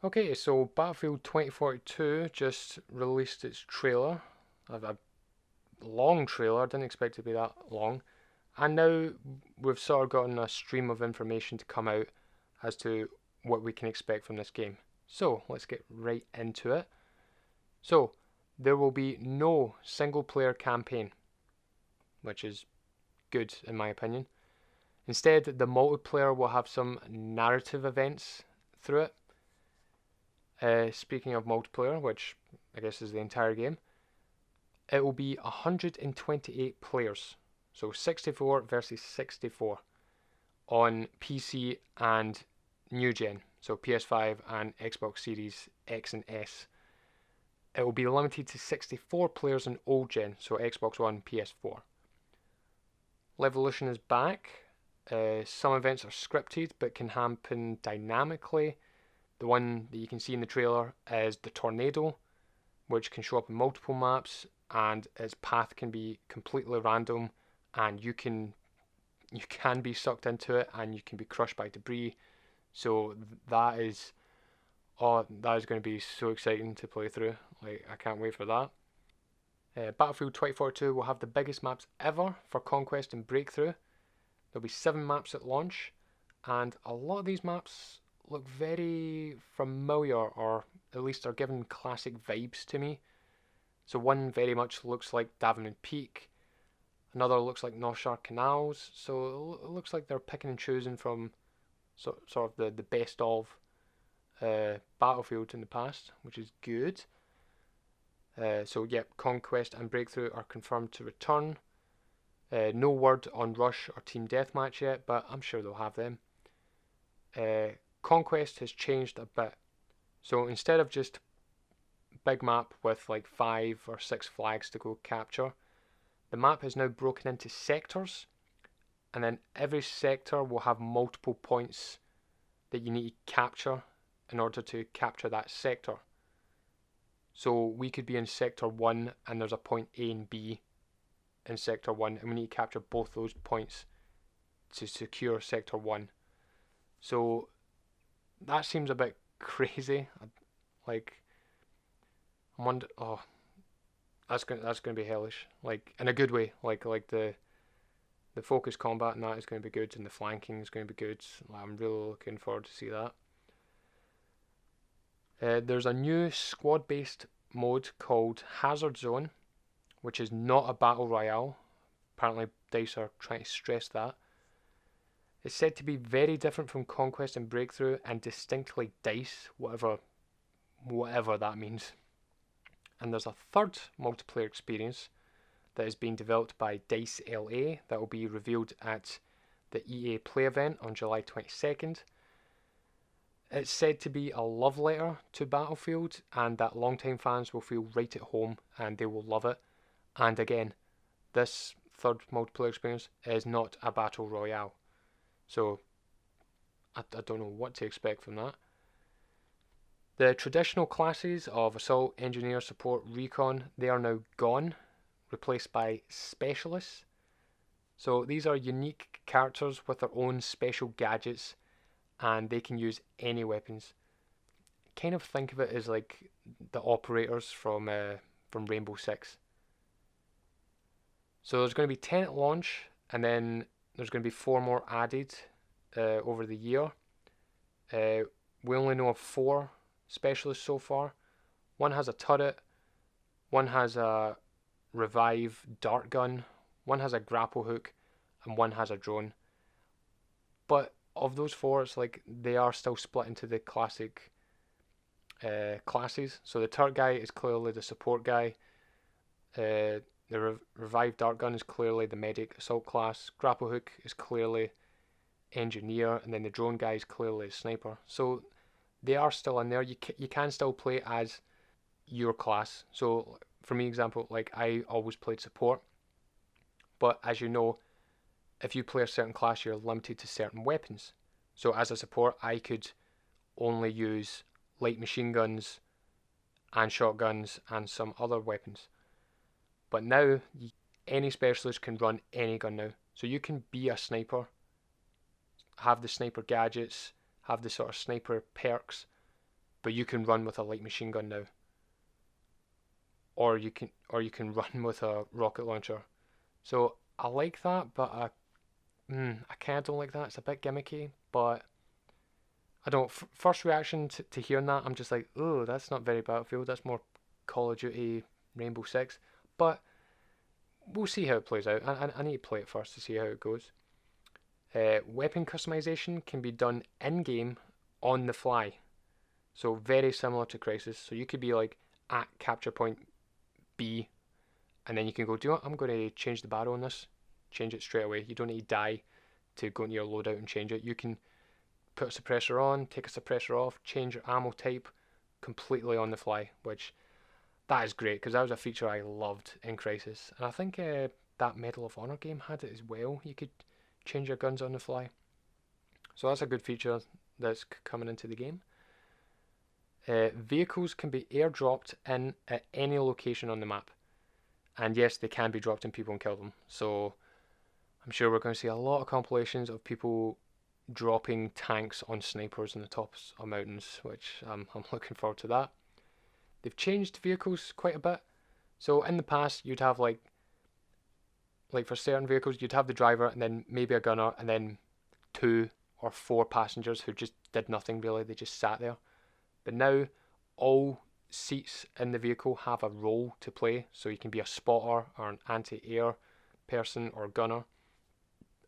Okay, so Battlefield 2042 just released its trailer, a long trailer, didn't expect it to be that long, and now we've sort of gotten a stream of information to come out as to what we can expect from this game. So let's get right into it. So there will be no single player campaign, which is good in my opinion. Instead, the multiplayer will have some narrative events through it. Speaking of multiplayer, which I guess is the entire game, it will be 128 players. So 64 versus 64 on PC and new gen, so PS5 and Xbox Series X and S. It will be limited to 64 players in old gen, so Xbox One, PS4. Levolution is back. Some events are scripted but can happen dynamically. The one that you can see in the trailer is the tornado, which can show up in multiple maps, and its path can be completely random, and you can be sucked into it, and you can be crushed by debris. So that is going to be so exciting to play through. Like, I can't wait for that. Battlefield 2042 will have the biggest maps ever for Conquest and Breakthrough. There'll be 7 maps at launch, and a lot of these maps look very familiar, or at least are given classic vibes to me. So one very much looks like Davenant Peak, another looks like North Shore Canals, so it looks like they're picking and choosing from sort of the best of Battlefield in the past, which is good. So yep, Conquest and Breakthrough are confirmed to return. No word on Rush or Team Deathmatch yet, but I'm sure they'll have them. Conquest has changed a bit. So instead of just big map with like 5 or 6 flags to go capture, the map is now broken into sectors, and then every sector will have multiple points that you need to capture in order to capture that sector. So we could be in sector 1 and there's a point A and B in sector 1, and we need to capture both those points to secure sector 1. So that seems a bit crazy. Like, I wonder, oh, that's gonna be hellish. Like, in a good way. Like the focus combat and that is going to be good, and the flanking is going to be good. I'm really looking forward to see that. There's a new squad-based mode called Hazard Zone, which is not a battle royale. Apparently, DICE are trying to stress that. It's said to be very different from Conquest and Breakthrough, and distinctly DICE, whatever that means. And there's a third multiplayer experience that is being developed by DICE LA that will be revealed at the EA Play event on July 22nd. It's said to be a love letter to Battlefield, and that longtime fans will feel right at home and they will love it. And again, this third multiplayer experience is not a battle royale, so I don't know what to expect from that. The traditional classes of Assault, Engineer, Support, Recon, they are now gone, replaced by Specialists. So these are unique characters with their own special gadgets, and they can use any weapons. Kind of think of it as like the operators from Rainbow Six. So there's going to be 10 at launch, and then there's going to be 4 more added over the year. We only know of 4 specialists so far. One has a turret, one has a revive dart gun, one has a grapple hook, and one has a drone. But of those 4, it's like they are still split into the classic classes. So the turret guy is clearly the support guy. The revived dart gun is clearly the medic assault class. Grapple hook is clearly engineer, and then the drone guy is clearly a sniper. So they are still in there. You can still play as your class. So for me, example, like I always played support, but as you know, if you play a certain class, you're limited to certain weapons. So as a support, I could only use light machine guns and shotguns and some other weapons. But now, any specialist can run any gun now. So you can be a sniper, have the sniper gadgets, have the sort of sniper perks, but you can run with a light machine gun now, or you can run with a rocket launcher. So I like that, but I kind of don't like that. It's a bit gimmicky, but I don't. First reaction to hearing that, I'm just like, oh, that's not very Battlefield. That's more Call of Duty, Rainbow Six. But we'll see how it plays out. I need to play it first to see how it goes. Weapon customization can be done in game on the fly. So very similar to Crysis. So you could be like at capture point B, and then you can go, do you know what? I'm going to change the barrel on this. Change it straight away. You don't need to die to go into your loadout and change it. You can put a suppressor on, take a suppressor off, change your ammo type completely on the fly, which that is great because that was a feature I loved in Crysis. And I think that Medal of Honor game had it as well. You could change your guns on the fly. So that's a good feature that's coming into the game. Vehicles can be airdropped in at any location on the map. And yes, they can be dropped in people and kill them. So I'm sure we're going to see a lot of compilations of people dropping tanks on snipers on the tops of mountains, which I'm looking forward to that. They've changed vehicles quite a bit. So in the past, you'd have like for certain vehicles, you'd have the driver and then maybe a gunner and then 2 or 4 passengers who just did nothing really. They just sat there. But now all seats in the vehicle have a role to play. So you can be a spotter or an anti-air person or gunner.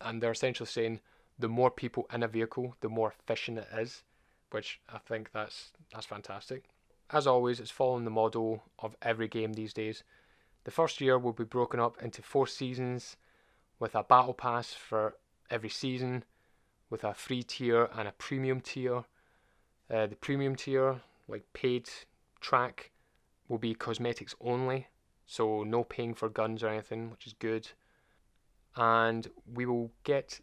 And they're essentially saying the more people in a vehicle, the more efficient it is, which I think that's fantastic. As always, it's following the model of every game these days. The first year will be broken up into 4 seasons with a battle pass for every season, with a free tier and a premium tier. The premium tier, like paid track, will be cosmetics only, so no paying for guns or anything, which is good. And we will get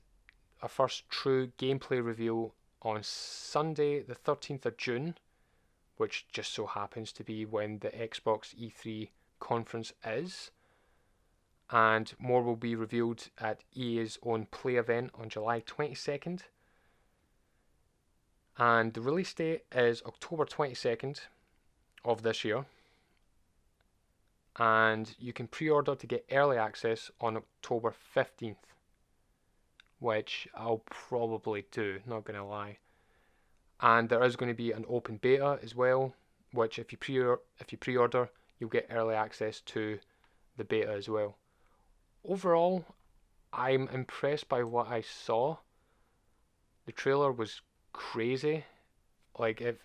our first true gameplay reveal on Sunday the 13th of June, which just so happens to be when the Xbox E3 conference is. And more will be revealed at EA's own Play event on July 22nd. And the release date is October 22nd of this year. And you can pre-order to get early access on October 15th, which I'll probably do, not going to lie. And there is going to be an open beta as well, which if you pre-order, you'll get early access to the beta as well. Overall, I'm impressed by what I saw. The trailer was crazy. Like it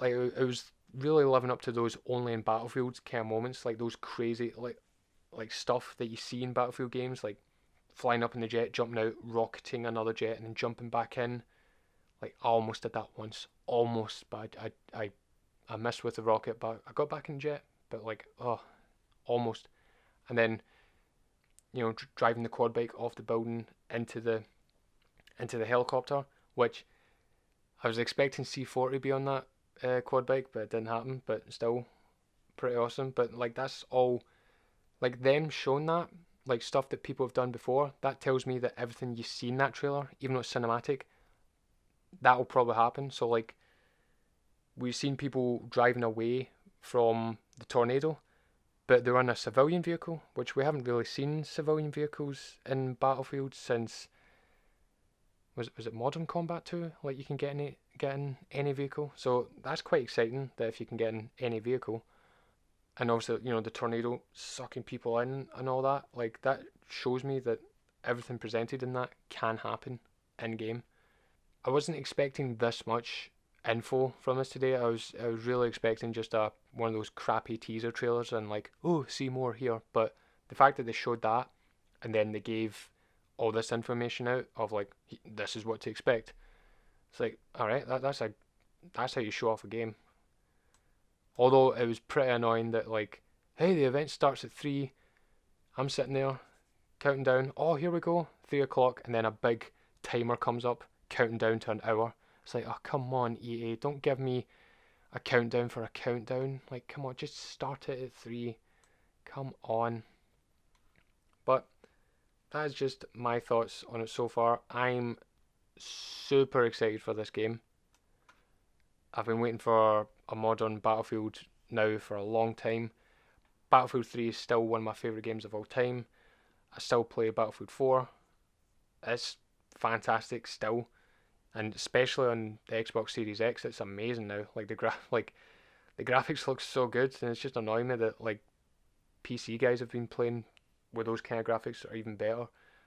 was really living up to those only in Battlefield kind of moments, like those crazy like stuff that you see in Battlefield games, like flying up in the jet, jumping out, rocketing another jet, and then jumping back in. Like I almost did that once, almost, but I missed with the rocket, but I got back in the jet, but like almost, and then driving the quad bike off the building into the helicopter, which I was expecting C4 to be on that quad bike, but it didn't happen. But still, pretty awesome. But like that's all, like them showing that, like stuff that people have done before. That tells me that everything you see in that trailer, even though it's cinematic, that will probably happen. So like, we've seen people driving away from the tornado, but they're on a civilian vehicle, which we haven't really seen civilian vehicles in Battlefield since. Was it Modern Combat 2? Like you can get in any vehicle, so that's quite exciting. That if you can get in any vehicle, and also the tornado sucking people in and all that, like that shows me that everything presented in that can happen in game. I wasn't expecting this much info from us today. I was really expecting just one of those crappy teaser trailers and like, oh, see more here. But the fact that they showed that and then they gave all this information out of like, this is what to expect. It's like, all right, that's how you show off a game. Although it was pretty annoying that like, hey, the event starts at 3. I'm sitting there counting down. Oh, here we go, 3 o'clock, and then a big timer comes up counting down to an hour. It's like, oh, come on, EA, don't give me a countdown for a countdown. Like, come on, just start it at 3. Come on. But that is just my thoughts on it so far. I'm super excited for this game. I've been waiting for a modern Battlefield now for a long time. Battlefield 3 is still one of my favourite games of all time. I still play Battlefield 4. It's fantastic still, and especially on the Xbox Series X, it's amazing now. Like the graphics look so good, and it's just annoying me that like PC guys have been playing with those kind of graphics or even better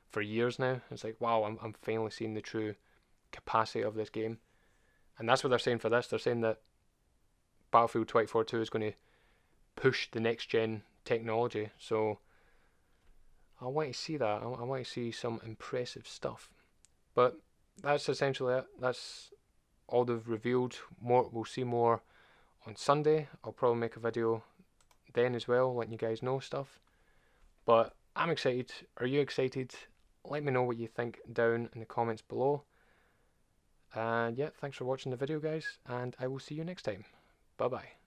for years now. It's like wow, I'm finally seeing the true capacity of this game, and that's what they're saying for this. They're saying that Battlefield 2042 is going to push the next gen technology. So I want to see that. I want to see some impressive stuff. But that's essentially it. That's all they've revealed. More, we'll see more on Sunday. I'll probably make a video then as well, letting you guys know stuff. But I'm excited. Are you excited? Let me know what you think down in the comments below. And yeah, thanks for watching the video, guys, and I will see you next time. Bye bye.